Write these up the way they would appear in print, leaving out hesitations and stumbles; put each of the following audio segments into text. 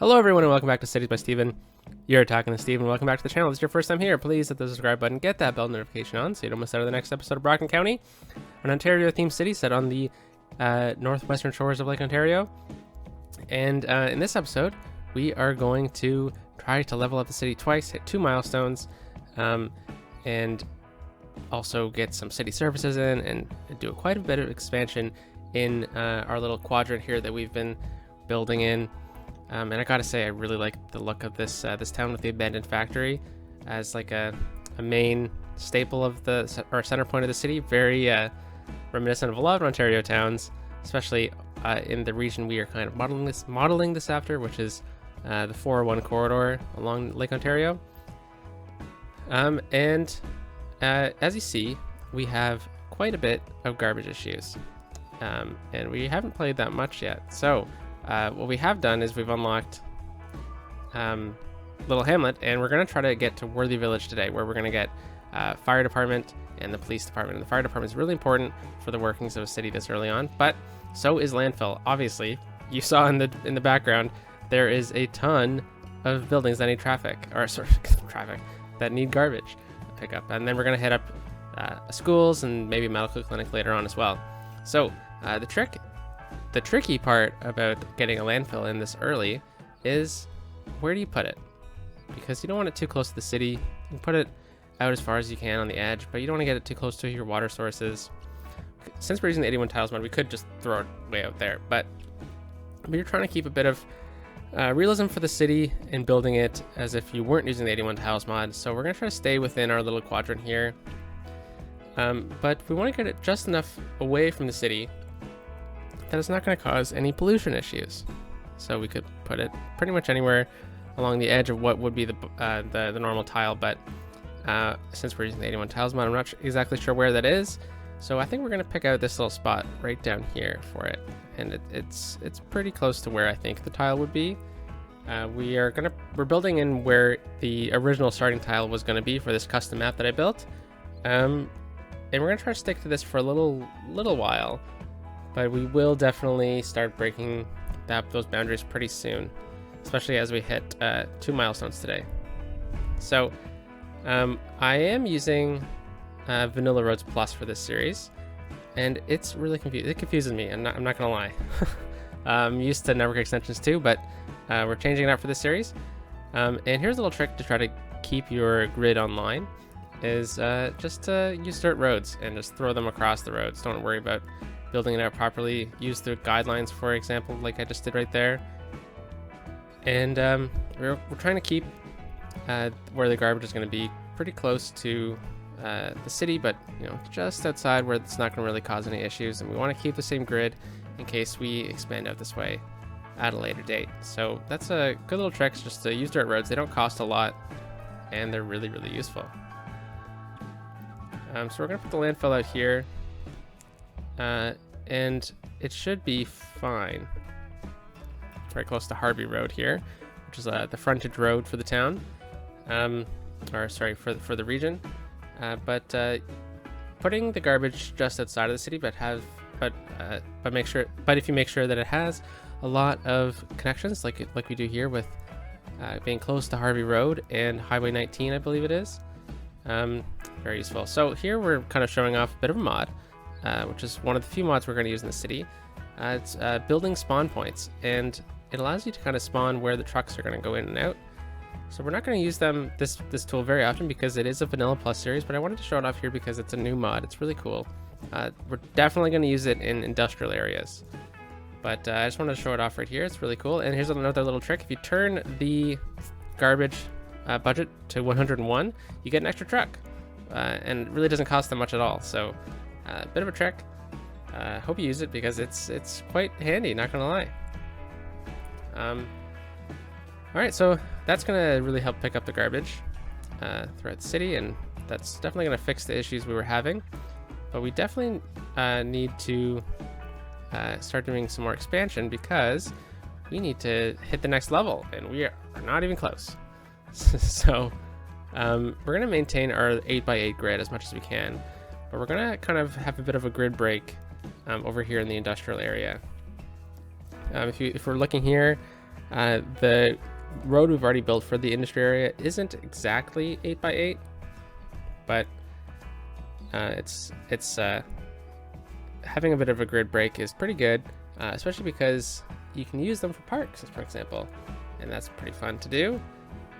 Hello everyone and welcome back to Cities by Steven. You're talking to Steven. Welcome back to the channel. If it's your first time here, please hit the subscribe button, get that bell notification on so you don't miss out on the next episode of Brockton County, an Ontario-themed city set on the northwestern shores of Lake Ontario. And in this episode, we are going to try to level up the city twice, hit 2 milestones, and also get some city services in and do quite a bit of expansion in our little quadrant here that we've been building in. And I gotta say, I really like the look of this this town with the abandoned factory as like a main staple of the center point of the city. Very reminiscent of a lot of Ontario towns, especially in the region we are kind of modeling this after, which is the 401 corridor along Lake Ontario. And as you see, we have quite a bit of garbage issues, and we haven't played that much yet. So what we have done is we've unlocked Little Hamlet, and we're going to try to get to Worthy Village today, where we're going to get fire department and the police department. And the fire department is really important for the workings of a city this early on, but so is landfill. Obviously, you saw in the background there is a ton of buildings that need traffic that need garbage pickup, and then we're going to hit up schools and maybe a medical clinic later on as well. So the tricky part about getting a landfill in this early is, where do you put it? Because you don't want it too close to the city. You can put it out as far as you can on the edge, but you don't want to get it too close to your water sources. Since we're using the 81 tiles mod, we could just throw it way out there, but we're trying to keep a bit of realism for the city and building it as if you weren't using the 81 tiles mod. So we're going to try to stay within our little quadrant here, but we want to get it just enough away from the city that it's not going to cause any pollution issues. So we could put it pretty much anywhere along the edge of what would be the normal tile, but since we're using the 81 tiles mod, I'm not exactly sure where that is. So I think we're going to pick out this little spot right down here for it, and it's pretty close to where I think the tile would be. We're building in where the original starting tile was going to be for this custom map that I built, and we're going to try to stick to this for a little while. But we will definitely start breaking those boundaries pretty soon, especially as we hit 2 milestones today. So I am using Vanilla Roads Plus for this series, and it's really it confuses me, and I'm not gonna lie. I'm used to network extensions too, but we're changing it up for this series. And here's a little trick to try to keep your grid online, is just to use dirt roads and just throw them across the roads. Don't worry about building it out properly. Use the guidelines, for example, like I just did right there. And we're trying to keep where the garbage is going to be pretty close to the city, but just outside where it's not going to really cause any issues. And we want to keep the same grid in case we expand out this way at a later date. So that's a good little trick, just to use dirt roads. They don't cost a lot, and they're really useful. So we're going to put the landfill out here. And it should be fine. Very close to Harvey Road here, which is the frontage road for the town, or sorry, for the region. But putting the garbage just outside of the city, but if you make sure that it has a lot of connections, like we do here with being close to Harvey Road and Highway 19, I believe it is. Very useful. So here we're kind of showing off a bit of a mod, which is one of the few mods we're going to use in the city. It's building spawn points, and it allows you to kind of spawn where the trucks are going to go in and out. So we're not going to use this tool very often because it is a Vanilla Plus series, but I wanted to show it off here because it's a new mod. It's really cool. We're definitely going to use it in industrial areas, but I just wanted to show it off right here. It's really cool. And here's another little trick. If you turn the garbage budget to 101, you get an extra truck, and it really doesn't cost that much at all. So a bit of a trick. Hope you use it because it's quite handy, not gonna lie. Alright, so that's gonna really help pick up the garbage throughout the city, and that's definitely gonna fix the issues we were having. But we definitely need to start doing some more expansion because we need to hit the next level, and we are not even close. So we're gonna maintain our 8x8 grid as much as we can, but we're gonna kind of have a bit of a grid break over here in the industrial area. If we're looking here, The road we've already built for the industry area isn't exactly 8x8, but it's having a bit of a grid break is pretty good, especially because you can use them for parks, for example, and that's pretty fun to do.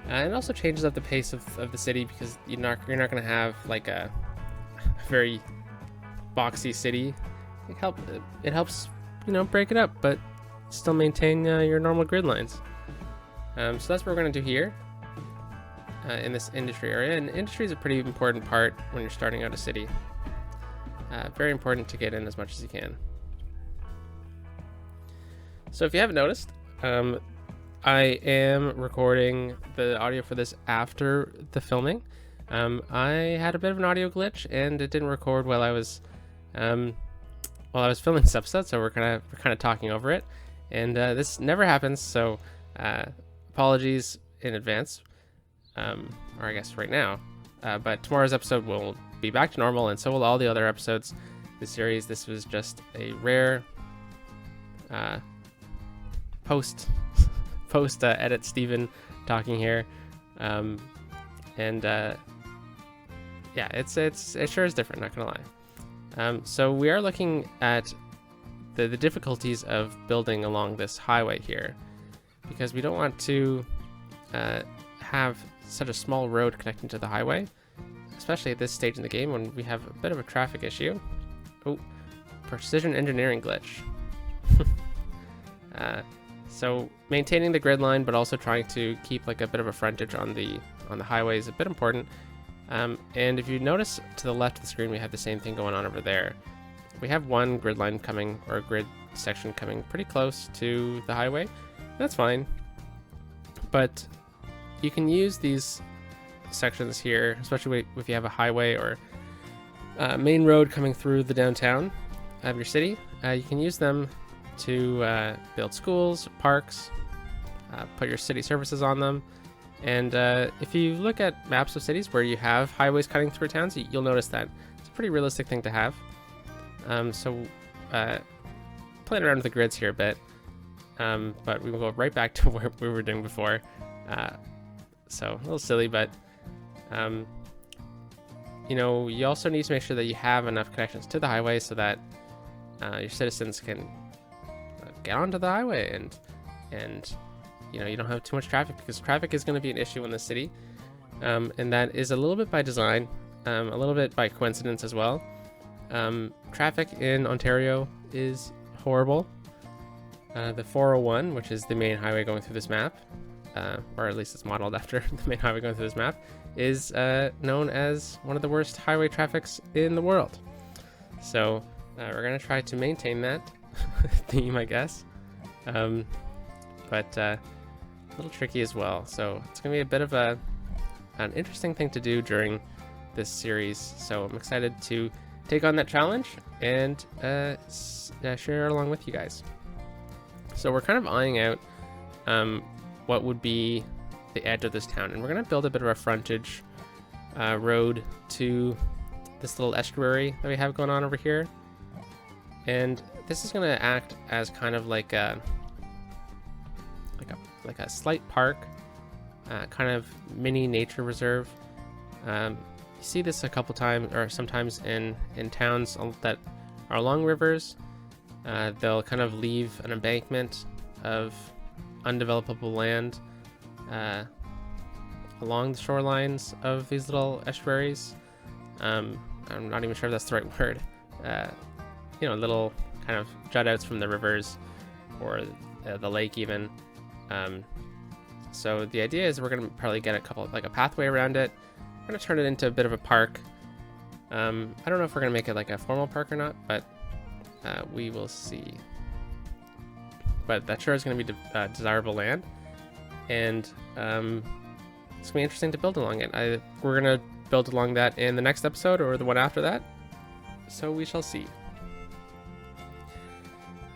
It also changes up the pace of the city, because you're not going to have like a very boxy city. It helps break it up, but still maintain your normal grid lines. So that's what we're going to do here in this industry area. And industry is a pretty important part when you're starting out a city. Very important to get in as much as you can. So if you haven't noticed, I am recording the audio for this after the filming. I had a bit of an audio glitch, and it didn't record while I was filming this episode, so we're kind of talking over it, and this never happens. So apologies in advance, or I guess right now. But tomorrow's episode will be back to normal, and so will all the other episodes of the series. This was just a rare post edit Steven talking here, and yeah, it sure is different, not gonna lie. So we are looking at the difficulties of building along this highway here, because we don't want to have such a small road connecting to the highway, especially at this stage in the game when we have a bit of a traffic issue. Oh, precision engineering glitch. So maintaining the grid line, but also trying to keep like a bit of a frontage on the highway is a bit important. And if you notice to the left of the screen, we have the same thing going on over there. We have one grid line coming, or a grid section coming pretty close to the highway. That's fine, but you can use these sections here, especially if you have a highway or main road coming through the downtown of your city. You can use them to build schools, parks, put your city services on them. And if you look at maps of cities where you have highways cutting through towns, you'll notice that it's a pretty realistic thing to have. So playing around with the grids here a bit, but we will go right back to what we were doing before. So a little silly, but you also need to make sure that you have enough connections to the highway so that your citizens can get onto the highway, and you don't have too much traffic, because traffic is going to be an issue in the city, and that is a little bit by design, a little bit by coincidence as well. Traffic in Ontario is horrible. The 401, which is the main highway going through this map, or at least it's modeled after the main highway going through this map, is known as one of the worst highway traffics in the world. So we're going to try to maintain that theme, I guess, but a little tricky as well. So it's going to be a bit of an interesting thing to do during this series. So I'm excited to take on that challenge and share it along with you guys. So we're kind of eyeing out what would be the edge of this town, and we're going to build a bit of a frontage road to this little estuary that we have going on over here. And this is going to act as kind of like a slight park, kind of mini nature reserve. You see this a couple times, or sometimes in towns that are along rivers. They'll kind of leave an embankment of undevelopable land along the shorelines of these little estuaries. I'm not even sure if that's the right word. Little kind of jut outs from the rivers or the lake even. So the idea is we're going to probably get a pathway around it. We're going to turn it into a bit of a park. I don't know if we're going to make it like a formal park or not, but we will see. But that sure is going to be desirable land, and it's going to be interesting to build along it. We're going to build along that in the next episode or the one after that, so we shall see.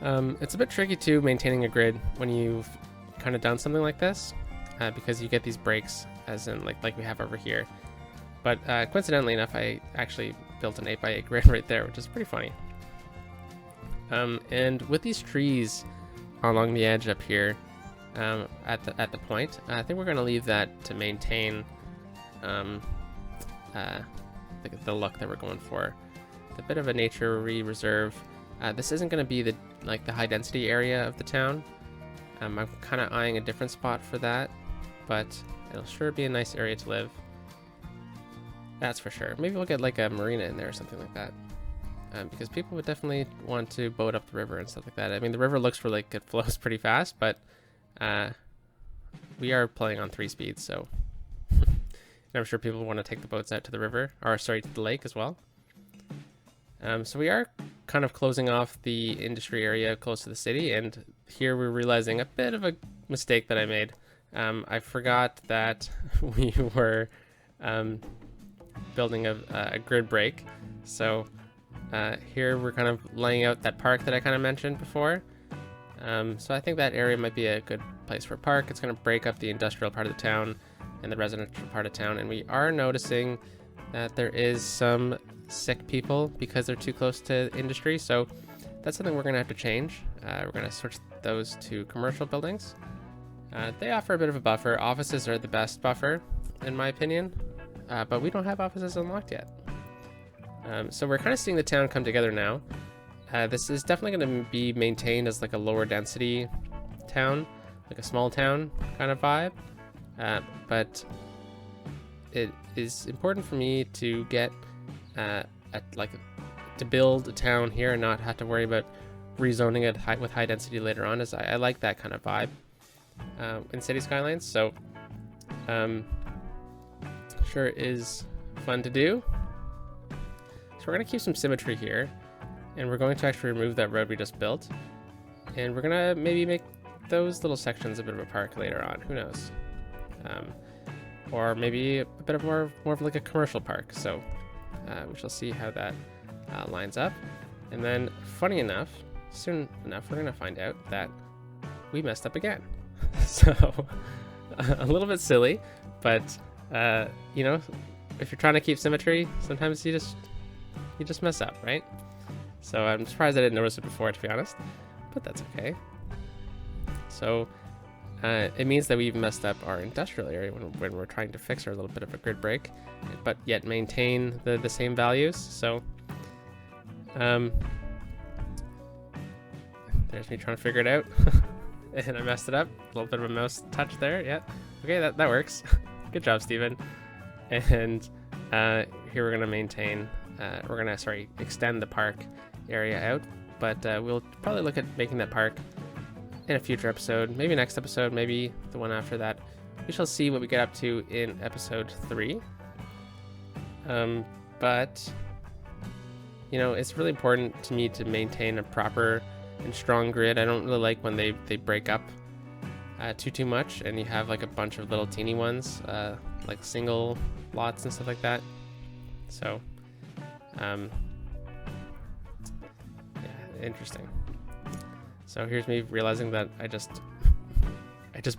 It's a bit tricky too, maintaining a grid when you've kind of done something like this, because you get these breaks, as in like we have over here. But coincidentally enough, I actually built an 8x8 grid right there, which is pretty funny. And with these trees along the edge up here, at the point. I think we're going to leave that to maintain the look that we're going for. It's a bit of a nature reserve. This isn't going to be the high density area of the town. I'm kind of eyeing a different spot for that, but it'll sure be a nice area to live. That's for sure. Maybe we'll get like a marina in there or something like that. Because people would definitely want to boat up the river and stuff like that. I mean, the river looks like it flows pretty fast, but we are playing on 3 speeds, so I'm sure people want to take the boats out to the river, or sorry, to the lake as well. So we are kind of closing off the industry area close to the city, and here we're realizing a bit of a mistake that I made. I forgot that we were building a grid break. So here we're kind of laying out that park that I kind of mentioned before. So I think that area might be a good place for a park. It's going to break up the industrial part of the town and the residential part of town. And we are noticing that there is some sick people because they're too close to industry. So that's something we're going to have to change. We're going to switch those to commercial buildings. They offer a bit of a buffer. Offices are the best buffer, in my opinion. But we don't have offices unlocked yet. So we're kind of seeing the town come together now. This is definitely going to be maintained as like a lower density town, like a small town kind of vibe. But it is important for me to get to build a town here and not have to worry about rezoning it with high density later on, as I like that kind of vibe in City Skylines. So sure is fun to do. So we're going to keep some symmetry here, and we're going to actually remove that road we just built, and we're going to maybe make those little sections a bit of a park later on. Who knows? Or maybe a bit of more of like a commercial park. So we shall see how that lines up. And then, funny enough, soon enough, we're going to find out that we messed up again. So a little bit silly, but you know, if you're trying to keep symmetry, sometimes you just mess up, right? So I'm surprised I didn't notice it before, to be honest, but that's okay. So it means that we've messed up our industrial area when we're trying to fix our little bit of a grid break, but yet maintain the same values. So there's me trying to figure it out. And I messed it up. A little bit of a mouse touch there. Yeah. Okay, that works. Good job, Steven. And here we're gonna maintain. We're gonna extend the park area out, but we'll probably look at making that park in a future episode. Maybe next episode. Maybe the one after that. We shall see what we get up to in episode 3. But you know, it's really important to me to maintain a proper and strong grid. I don't really like when they break up too much and you have like a bunch of little teeny ones, like single lots and stuff like that. So yeah, interesting. So here's me realizing that I just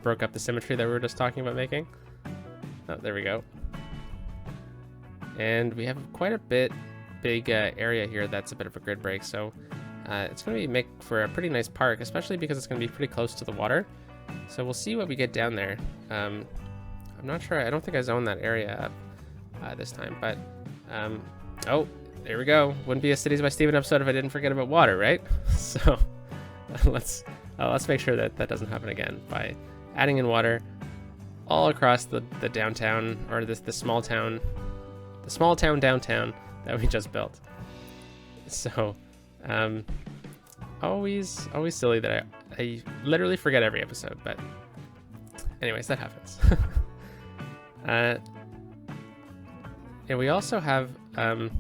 broke up the symmetry that we were just talking about making. Oh, there we go. And we have quite a big area here that's a bit of a grid break, so it's going to make for a pretty nice park, especially because it's going to be pretty close to the water. So we'll see what we get down there. I'm not sure. I don't think I zoned that area up this time, but oh, there we go. Wouldn't be a Cities by Steven episode if I didn't forget about water, right? So let's make sure that doesn't happen again by adding in water all across the downtown, or the small town downtown that we just built. So always silly that I literally forget every episode, but anyways, that happens. And we also have an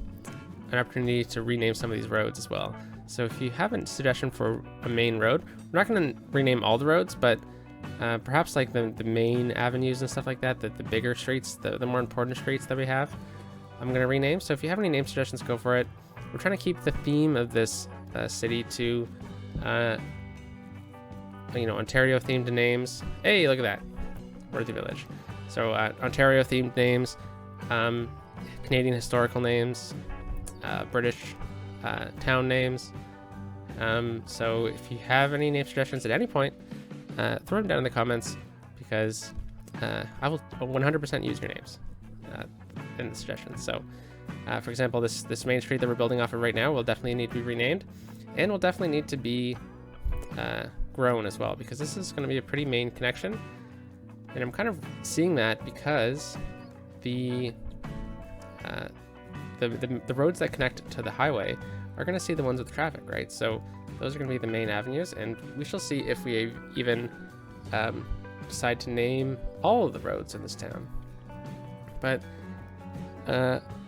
opportunity to rename some of these roads as well. So if you have a suggestion for a main road, we're not going to rename all the roads, but perhaps like the main avenues and stuff like that, the bigger streets, the more important streets that we have, I'm going to rename. So if you have any name suggestions, go for it. We're trying to keep the theme of this city to, Ontario themed names. Hey, look at that. Worthy Village. So Ontario themed names, Canadian historical names, British town names. So if you have any name suggestions at any point, throw them down in the comments, because I will 100% use your names in the suggestions. So, for example, this main street that we're building off of right now will definitely need to be renamed, and will definitely need to be grown as well, because this is going to be a pretty main connection. And I'm kind of seeing that because the roads that connect to the highway are going to see the ones with traffic, right? So those are going to be the main avenues, and we shall see if we even decide to name all of the roads in this town. But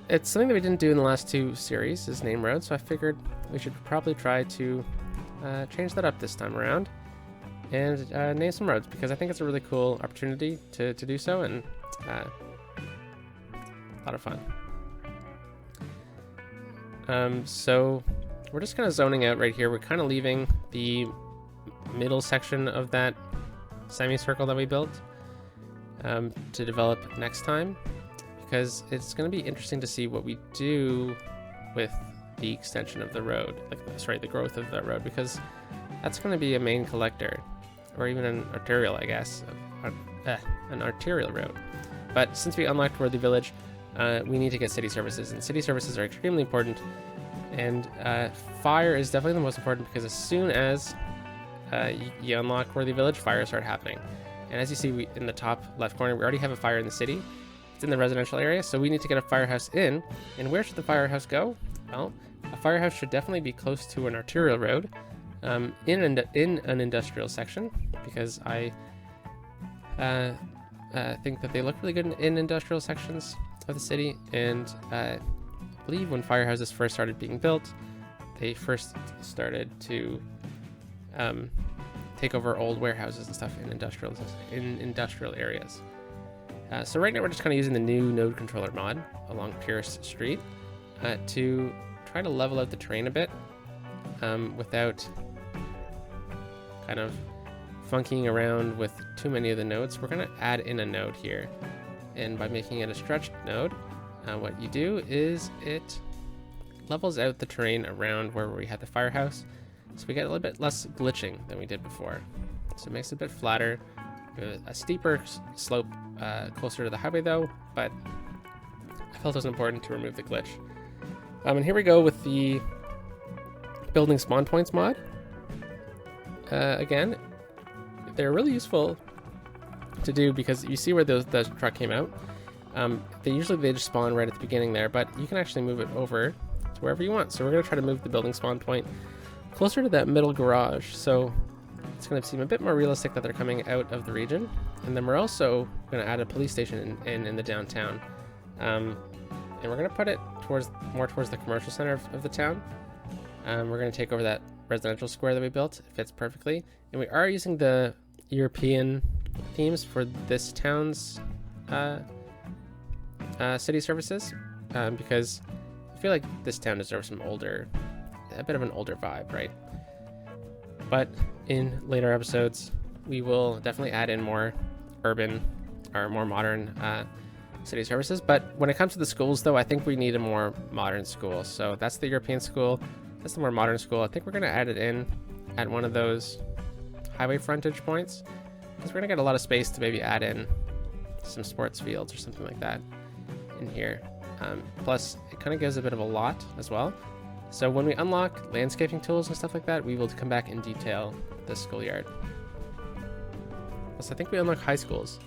it's something that we didn't do in the last 2 series, is name roads, so I figured we should probably try to change that up this time around and name some roads, because I think it's a really cool opportunity to do so, and a lot of fun. So we're just kind of zoning out right here. We're kind of leaving the middle section of that semicircle that we built to develop next time, because it's going to be interesting to see what we do with the extension of the road, the growth of that road, because that's going to be a main collector, or even an arterial, I guess, an arterial road. But since we unlocked Worthy Village, we need to get city services, and city services are extremely important. And fire is definitely the most important, because as soon as you unlock Worthy Village, fires start happening. And as you see, in the top left corner, we already have a fire in the city. It's in the residential area, so we need to get a firehouse in. And where should the firehouse go? Well, a firehouse should definitely be close to an arterial road, in an industrial section, because I think that they look really good in industrial sections of the city. And I believe when firehouses first started being built, they first started to take over old warehouses and stuff in industrial areas. So right now we're just kind of using the new node controller mod along Pierce Street to try to level out the terrain a bit without kind of funkying around with too many of the nodes. We're going to add in a node here, and by making it a stretched node, what you do is it levels out the terrain around where we had the firehouse, so we get a little bit less glitching than we did before. So it makes it a bit flatter, a steeper slope closer to the highway though, but I felt it was important to remove the glitch. And here we go with the building spawn points mod. Again, they're really useful to do, because you see where the truck came out. They just spawn right at the beginning there, but you can actually move it over to wherever you want. So we're going to try to move the building spawn point closer to that middle garage, so it's going to seem a bit more realistic that they're coming out of the region. And then we're also going to add a police station in the downtown, and we're going to put it more towards the commercial center of the town. We're going to take over that residential square that we built. It fits perfectly, and we are using the European themes for this town's city services, because I feel like this town deserves a bit of an older vibe, right? But in later episodes, we will definitely add in more urban or more modern city services. But when it comes to the schools, though, I think we need a more modern school. So that's the European school. That's the more modern school. I think we're going to add it in at one of those highway frontage points, because we're going to get a lot of space to maybe add in some sports fields or something like that in here. Plus, it kind of gives a bit of a lot as well. So when we unlock landscaping tools and stuff like that, we will come back and detail the schoolyard. Plus, I think we unlock high schools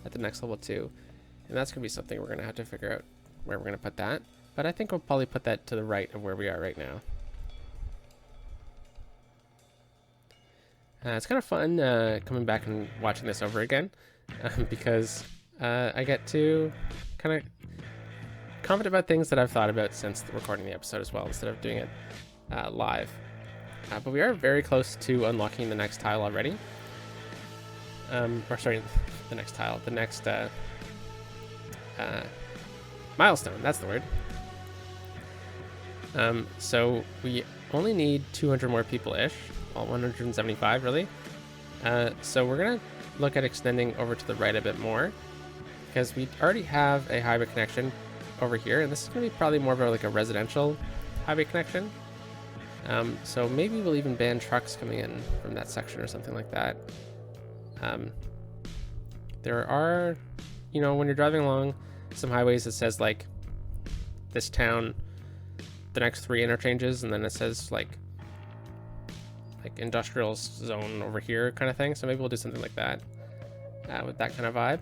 at the next level too, and that's going to be something we're going to have to figure out where we're going to put that. But I think we'll probably put that to the right of where we are right now. It's kind of fun coming back and watching this over again, because I get to kind of comment about things that I've thought about since recording the episode as well, instead of doing it live. But we are very close to unlocking the next tile already. The next milestone, that's the word. So we only need 200 more people-ish, well, 175 really. So we're gonna look at extending over to the right a bit more, because we already have a highway connection over here, and this is gonna be probably more of a residential highway connection. So maybe we'll even ban trucks coming in from that section or something like that. There are, when you're driving along some highways, it says like this town, the next 3 interchanges, and then it says like industrial zone over here kind of thing. So maybe we'll do something like that with that kind of vibe.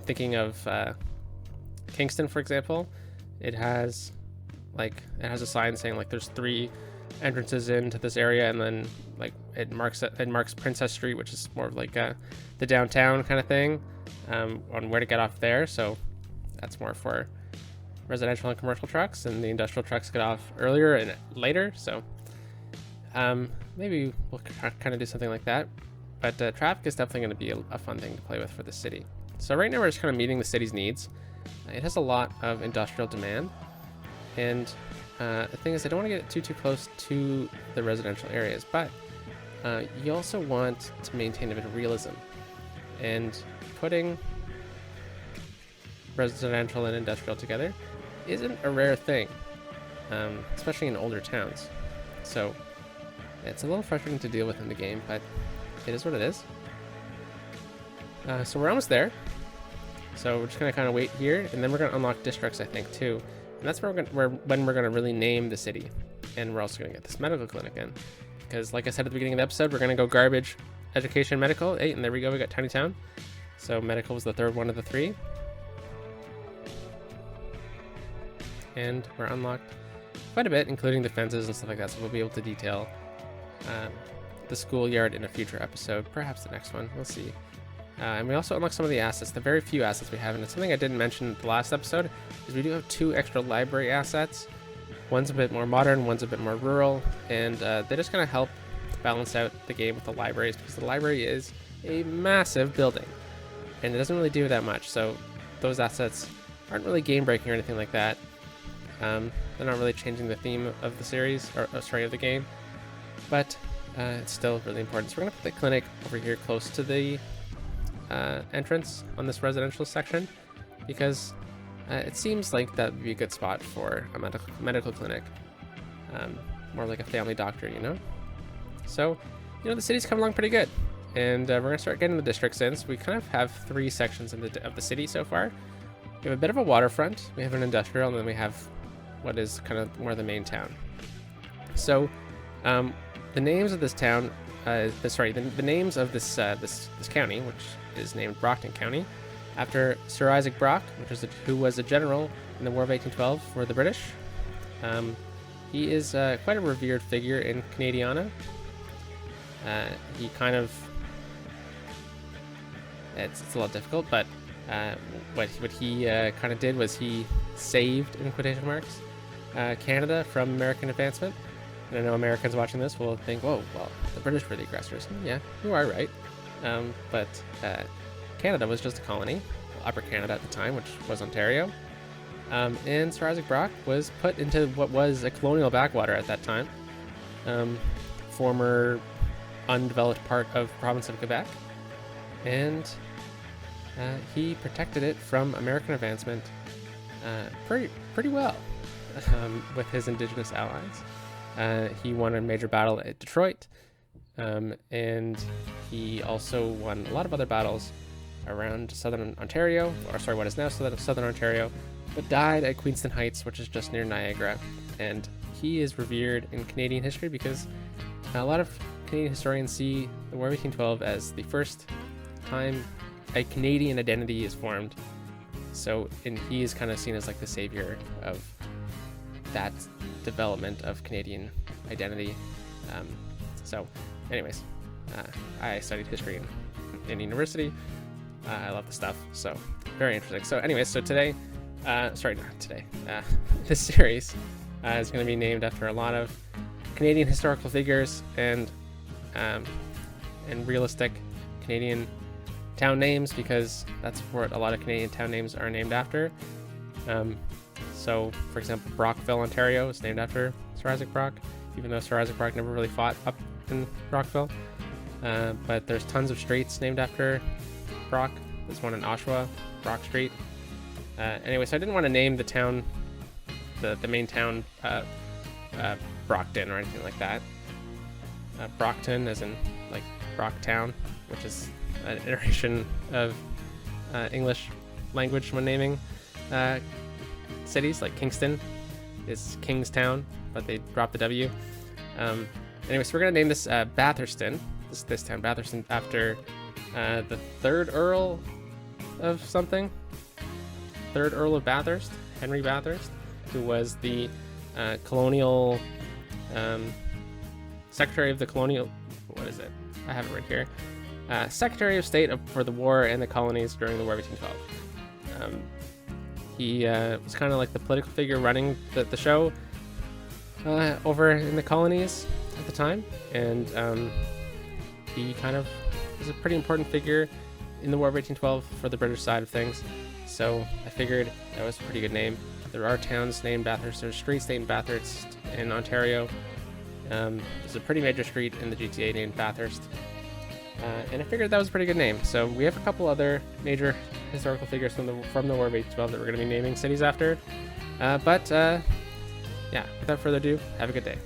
Thinking of Kingston, for example, it has a sign saying like there's 3 entrances into this area, and then like it marks Princess Street, which is more of like the downtown kind of thing, on where to get off there. So that's more for residential and commercial trucks, and the industrial trucks get off earlier and later. So maybe we'll kind of do something like that. But traffic is definitely going to be a fun thing to play with for the city. So right now we're just kind of meeting the city's needs. It has a lot of industrial demand, and the thing is, I don't want to get too close to the residential areas, but you also want to maintain a bit of realism, and putting residential and industrial together isn't a rare thing, especially in older towns. So it's a little frustrating to deal with in the game, but it is what it is. So we're almost there. So we're just gonna kind of wait here, and then we're gonna unlock districts, I think, too. And that's when we're gonna really name the city, and we're also gonna get this medical clinic in, because like I said at the beginning of the episode, we're gonna go garbage, education, medical. Hey, and there we go. We got Tiny Town. So medical was the 3rd one of the 3, and we're unlocked quite a bit, including the fences and stuff like that. So we'll be able to detail the schoolyard in a future episode, perhaps the next one. We'll see. And we also unlock some of the assets, the very few assets we have. And it's something I didn't mention in the last episode, is we do have 2 extra library assets. One's a bit more modern, one's a bit more rural, and they just kind of help balance out the game with the libraries, because the library is a massive building, and it doesn't really do that much. So those assets aren't really game breaking or anything like that. They're not really changing the theme of the series, or of the game, but it's still really important. So we're gonna put the clinic over here close to the entrance on this residential section, because it seems like that would be a good spot for a medical clinic, more like a family doctor, So, the city's coming along pretty good, and we're gonna start getting the districts in. So we kind of have 3 sections of the city so far. We have a bit of a waterfront, we have an industrial, and then we have what is kind of more the main town. So the names of this town, the names of this county, which is named Brockton County, after Sir Isaac Brock, who was a general in the War of 1812 for the British. He is quite a revered figure in Canadiana. He kind of, it's a lot difficult, but what he kind of did was he saved, in quotation marks, Canada from American advancement. And I know Americans watching this will think, whoa, well, the British were the aggressors. Yeah, you are right. But Canada was just a colony, Upper Canada at the time, which was Ontario. And Sir Isaac Brock was put into what was a colonial backwater at that time, former undeveloped part of the province of Quebec. And he protected it from American advancement pretty well with his Indigenous allies. He won a major battle at Detroit, and he also won a lot of other battles around southern Ontario, what is now southern Ontario, but died at Queenston Heights, which is just near Niagara. And he is revered in Canadian history because a lot of Canadian historians see the War of 1812 as the first time a Canadian identity is formed. So, and he is kind of seen as like the savior of that development of Canadian identity. So anyways, I studied history in university. I love the stuff, so very interesting. So anyways, so today, this series is going to be named after a lot of Canadian historical figures and realistic Canadian town names, because that's what a lot of Canadian town names are named after. So, for example, Brockville, Ontario is named after Sir Isaac Brock, even though Sir Isaac Brock never really fought up in Brockville. But there's tons of streets named after Brock. There's one in Oshawa, Brock Street. Anyway, so I didn't want to name the town, the main town, Brockton or anything like that. Brockton as in like Brocktown, which is an iteration of English language when naming cities. Like Kingston is Kingstown, but they dropped the W. Anyway, so we're gonna name this Batherston, this town Batherston, after the third Earl of something. Third Earl of Bathurst, Henry Bathurst, who was the colonial Secretary of the Colonial. What is it? I have it right here. Secretary of State for the War and the Colonies during the War of 1812. He was kind of like the political figure running the show over in the colonies at the time, and he kind of was a pretty important figure in the War of 1812 for the British side of things. So I figured that was a pretty good name. There are towns named Bathurst. There's streets named Bathurst in Ontario. There's a pretty major street in the GTA named Bathurst. And I figured that was a pretty good name. So we have a couple other major historical figures from the War of 1812 that we're going to be naming cities after. Yeah, without further ado, have a good day.